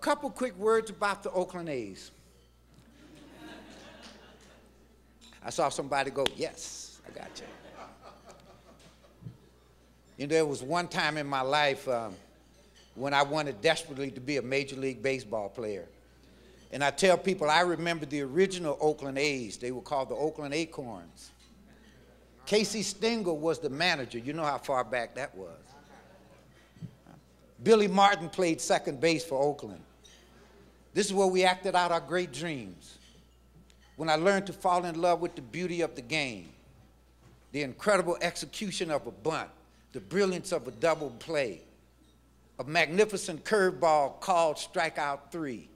couple quick words about the Oakland A's. I saw somebody go, yes, I got you. You know, there was one time in my life when I wanted desperately to be a Major League Baseball player. And I tell people, I remember the original Oakland A's. They were called the Oakland Acorns. Casey Stengel was the manager. You know how far back that was. Billy Martin played second base for Oakland. This is where we acted out our great dreams. When I learned to fall in love with the beauty of the game, the incredible execution of a bunt, the brilliance of a double play, a magnificent curveball called strikeout 3.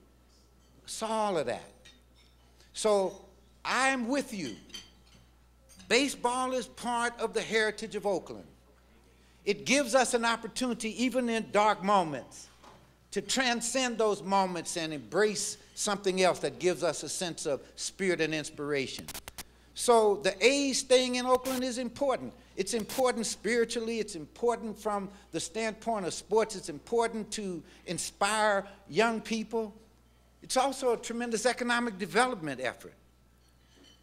Saw all of that. So I am with you. Baseball is part of the heritage of Oakland. It gives us an opportunity, even in dark moments, to transcend those moments and embrace something else that gives us a sense of spirit and inspiration. So the A's staying in Oakland is important. It's important spiritually. It's important from the standpoint of sports. It's important to inspire young people. It's also a tremendous economic development effort.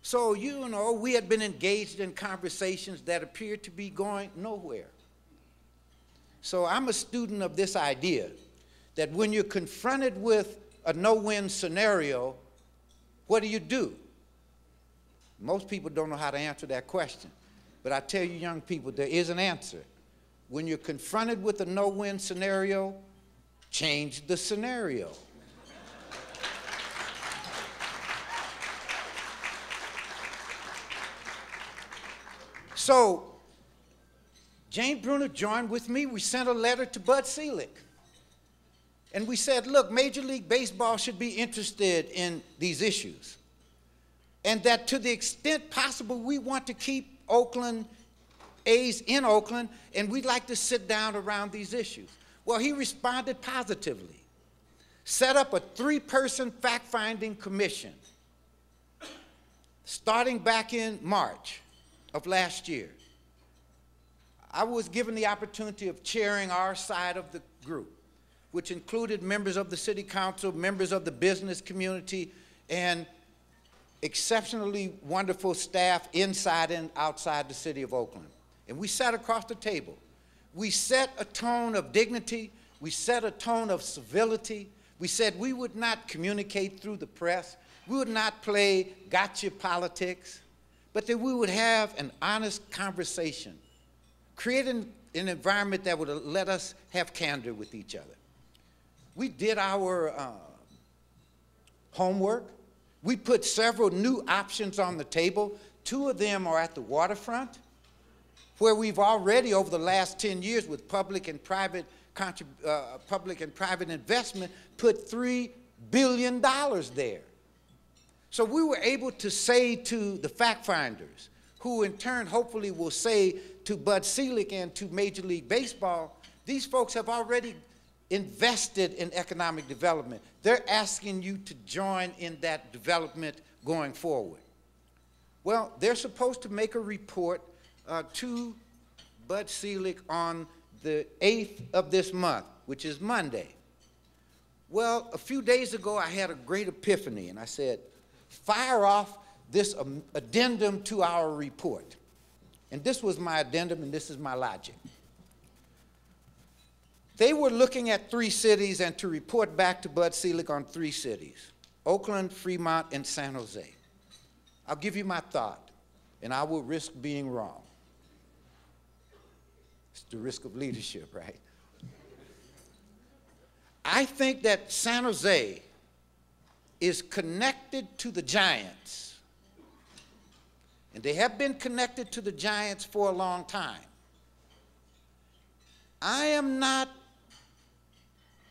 So, you know, we had been engaged in conversations that appeared to be going nowhere. So I'm a student of this idea that when you're confronted with a no-win scenario, what do? Most people don't know how to answer that question. But I tell you young people, there is an answer. When you're confronted with a no-win scenario, change the scenario. So Jane Bruner joined with me. We sent a letter to Bud Selig. And we said, look, Major League Baseball should be interested in these issues. And that to the extent possible, we want to keep Oakland A's in Oakland, and we'd like to sit down around these issues. Well, he responded positively. Set up a 3-person fact-finding commission starting back in March of last year. I was given the opportunity of chairing our side of the group, which included members of the city council, members of the business community, and exceptionally wonderful staff inside and outside the city of Oakland. And we sat across the table. We set a tone of dignity. We set a tone of civility. We said we would not communicate through the press. We would not play gotcha politics, but that we would have an honest conversation, creating an environment that would let us have candor with each other. We did our homework. We put several new options on the table. 2 of them are at the waterfront, where we've already, over the last 10 years, with public and private investment, put $3 billion there. So we were able to say to the fact finders, who in turn hopefully will say to Bud Selig and to Major League Baseball, these folks have already invested in economic development. They're asking you to join in that development going forward. Well, they're supposed to make a report to Bud Selig on the 8th of this month, which is Monday. Well, a few days ago, I had a great epiphany, and I said, fire off this addendum to our report. And this was my addendum, and this is my logic. They were looking at 3 cities and to report back to Bud Selig on 3 cities, Oakland, Fremont, and San Jose. I'll give you my thought, and I will risk being wrong. It's the risk of leadership, right? I think that San Jose is connected to the Giants, and they have been connected to the Giants for a long time. I am not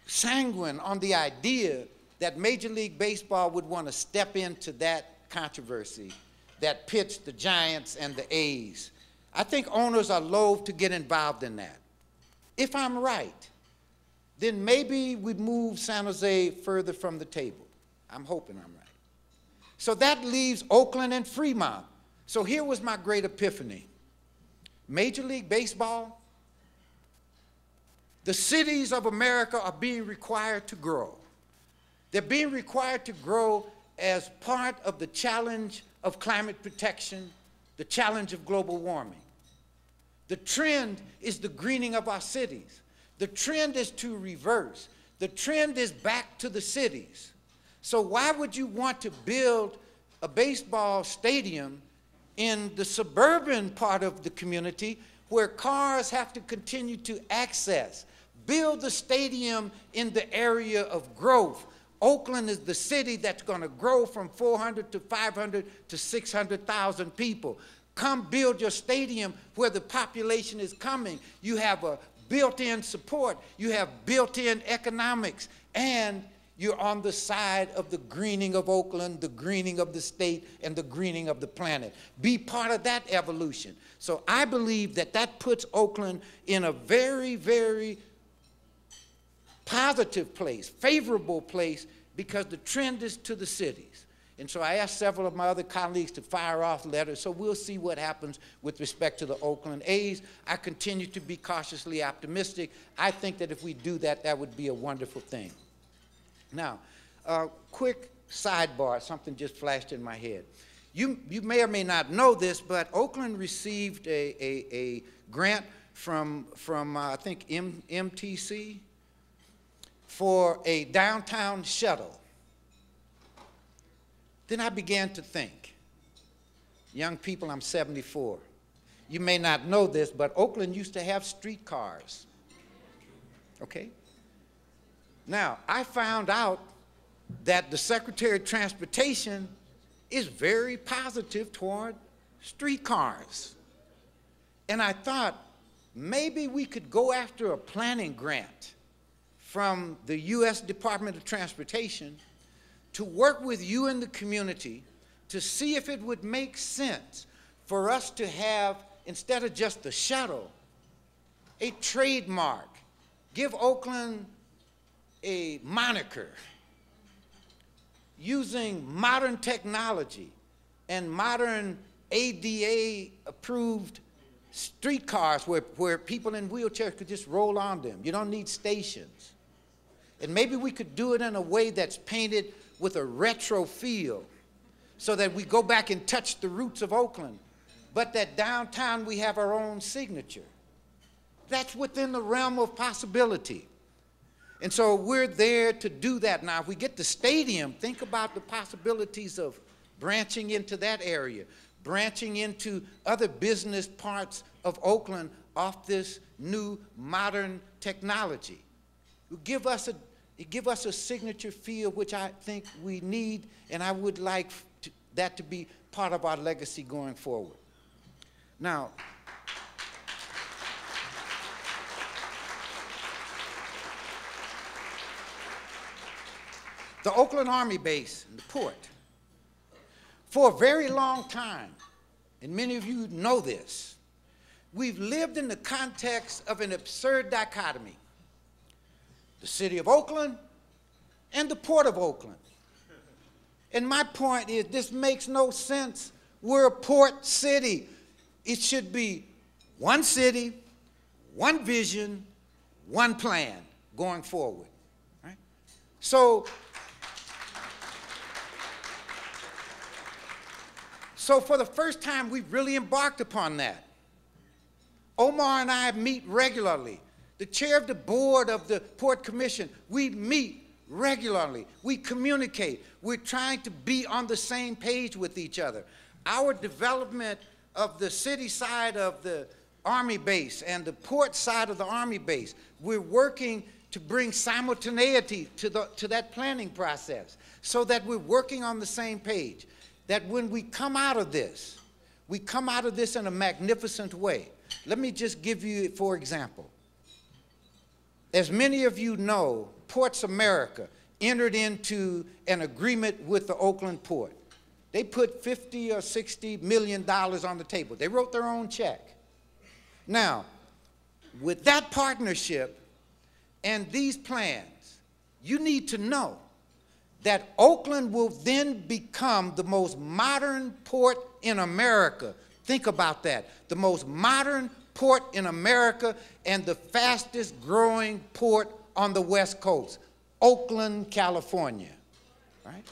sanguine on the idea that Major League Baseball would want to step into that controversy that pits the Giants and the A's. I think owners are loath to get involved in that. If I'm right, then maybe we move San Jose further from the table. I'm hoping I'm right. So that leaves Oakland and Fremont. So here was my great epiphany. Major League Baseball, the cities of America are being required to grow. They're being required to grow as part of the challenge of climate protection, the challenge of global warming. The trend is the greening of our cities. The trend is to reverse. The trend is back to the cities. So why would you want to build a baseball stadium in the suburban part of the community where cars have to continue to access? Build the stadium in the area of growth. Oakland is the city that's going to grow from 400 to 500 to 600,000 people. Come build your stadium where the population is coming. You have a built-in support. You have built-in economics. And you're on the side of the greening of Oakland, the greening of the state, and the greening of the planet. Be part of that evolution. So I believe that that puts Oakland in a very, very positive place, favorable place, because the trend is to the cities. And so I asked several of my other colleagues to fire off letters, so we'll see what happens with respect to the Oakland A's. I continue to be cautiously optimistic. I think that if we do that, that would be a wonderful thing. Now, quick sidebar, something just flashed in my head. You may or may not know this, but Oakland received a grant from I think MTC for a downtown shuttle. Then I began to think, young people, I'm 74. You may not know this, but Oakland used to have streetcars. Okay? Now, I found out that the Secretary of Transportation is very positive toward streetcars. And I thought maybe we could go after a planning grant from the U.S. Department of Transportation to work with you in the community to see if it would make sense for us to have, instead of just the shuttle, a trademark. Give Oakland a moniker using modern technology and modern ADA-approved streetcars where people in wheelchairs could just roll on them. You don't need stations. And maybe we could do it in a way that's painted with a retro feel so that we go back and touch the roots of Oakland, but that downtown we have our own signature. That's within the realm of possibility. And so we're there to do that. Now, if we get the stadium, think about the possibilities of branching into that area, branching into other business parts of Oakland off this new modern technology. It give us a signature feel, which I think we need, and I would like that to be part of our legacy going forward. Now, the Oakland Army Base and the port, for a very long time, and many of you know this, we've lived in the context of an absurd dichotomy. The city of Oakland and the port of Oakland. And my point is, this makes no sense. We're a port city. It should be one city, one vision, one plan going forward. Right? So for the first time, we've really embarked upon that. Omar and I meet regularly. The chair of the board of the Port Commission, we meet regularly. We communicate. We're trying to be on the same page with each other. Our development of the city side of the Army base and the port side of the Army base, we're working to bring simultaneity to that planning process so that we're working on the same page. That when we come out of this in a magnificent way. Let me just give you, for example. As many of you know, Ports America entered into an agreement with the Oakland Port. They put $50 or $60 million on the table. They wrote their own check. Now, with that partnership and these plans, you need to know that Oakland will then become the most modern port in America. Think about that. The most modern port in America and the fastest growing port on the West Coast, Oakland, California. right?